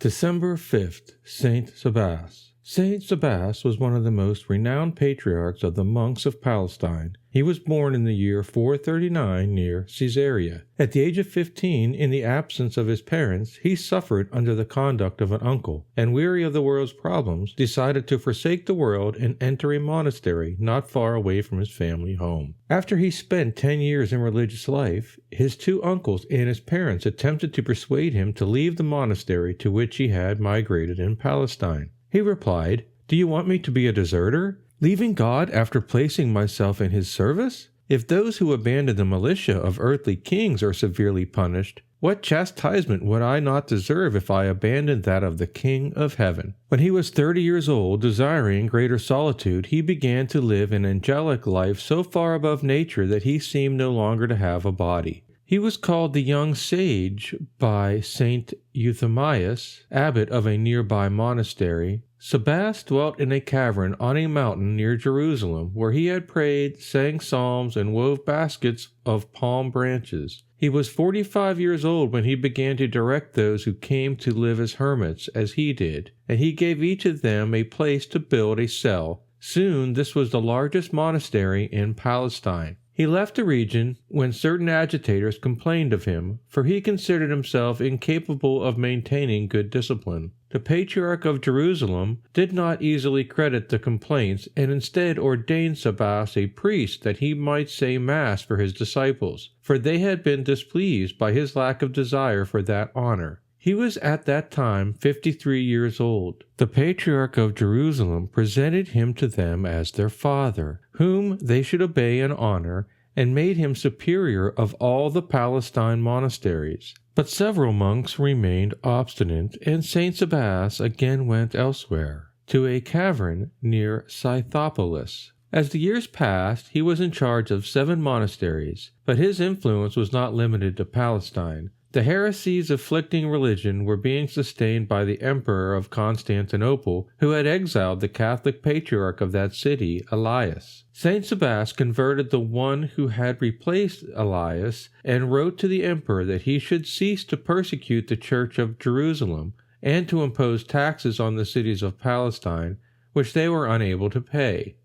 December 5th, Saint Sabbas. Saint Sabbas was one of the most renowned patriarchs of the monks of Palestine. He was born in the year 439 near Caesarea. At the age of 15, in the absence of his parents, he suffered under the conduct of an uncle, and weary of the world's problems, decided to forsake the world and enter a monastery not far away from his family home. After he spent 10 years in religious life, his two uncles and his parents attempted to persuade him to leave the monastery to which he had migrated in Palestine. He replied, "Do you want me to be a deserter, leaving God after placing myself in his service? If those who abandon the militia of earthly kings are severely punished, what chastisement would I not deserve if I abandoned that of the King of Heaven?" When he was 30 years old, desiring greater solitude, he began to live an angelic life so far above nature that he seemed no longer to have a body. He was called the young sage by Saint Euthamius, abbot of a nearby monastery. Sabbas dwelt in a cavern on a mountain near Jerusalem, where he had prayed, sang psalms, and wove baskets of palm branches. He was 45 years old when he began to direct those who came to live as hermits, as he did, and he gave each of them a place to build a cell. Soon this was the largest monastery in Palestine. He left the region when certain agitators complained of him, for he considered himself incapable of maintaining good discipline. The Patriarch of Jerusalem did not easily credit the complaints, and instead ordained Sabbas a priest that he might say Mass for his disciples, for they had been displeased by his lack of desire for that honor. He was at that time 53 years old. The Patriarch of Jerusalem presented him to them as their father, whom they should obey and honor, and made him superior of all the Palestine monasteries. But several monks remained obstinate, and Saint Sabbas again went elsewhere, to a cavern near Scythopolis. As the years passed, he was in charge of 7 monasteries, but his influence was not limited to Palestine. The heresies afflicting religion were being sustained by the Emperor of Constantinople, who had exiled the Catholic patriarch of that city, Elias. Saint Sabbas converted the one who had replaced Elias, and wrote to the emperor that he should cease to persecute the Church of Jerusalem, and to impose taxes on the cities of Palestine, which they were unable to pay.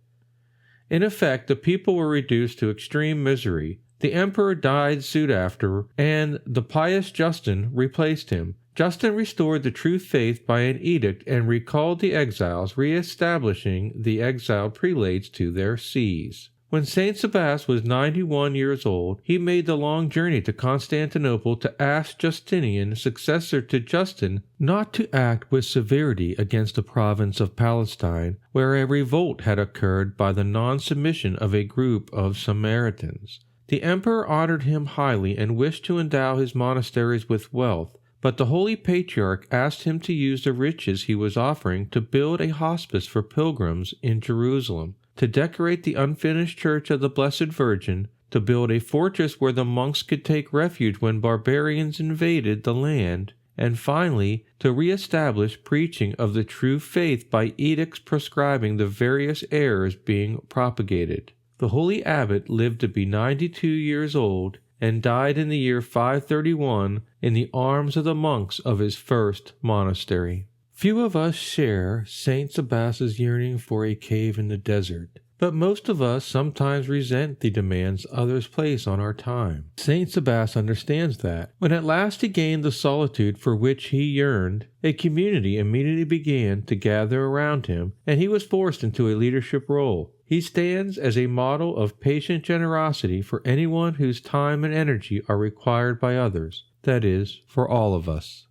In effect, the people were reduced to extreme misery. The emperor died soon after, and the pious Justin replaced him. Justin restored the true faith by an edict and recalled the exiles, re-establishing the exiled prelates to their sees. When Saint Sabbas was 91 years old, he made the long journey to Constantinople to ask Justinian, successor to Justin, not to act with severity against the province of Palestine, where a revolt had occurred by the non-submission of a group of Samaritans. The emperor honored him highly and wished to endow his monasteries with wealth, but the holy patriarch asked him to use the riches he was offering to build a hospice for pilgrims in Jerusalem, to decorate the unfinished church of the Blessed Virgin, to build a fortress where the monks could take refuge when barbarians invaded the land, and finally to re-establish preaching of the true faith by edicts prescribing the various errors being propagated. The holy abbot lived to be 92 years old and died in the year 531 in the arms of the monks of his first monastery. Few of us share Saint Sabbas's yearning for a cave in the desert, but most of us sometimes resent the demands others place on our time. Saint Sabbas understands that. When at last he gained the solitude for which he yearned, a community immediately began to gather around him, and he was forced into a leadership role. He stands as a model of patient generosity for anyone whose time and energy are required by others, that is, for all of us.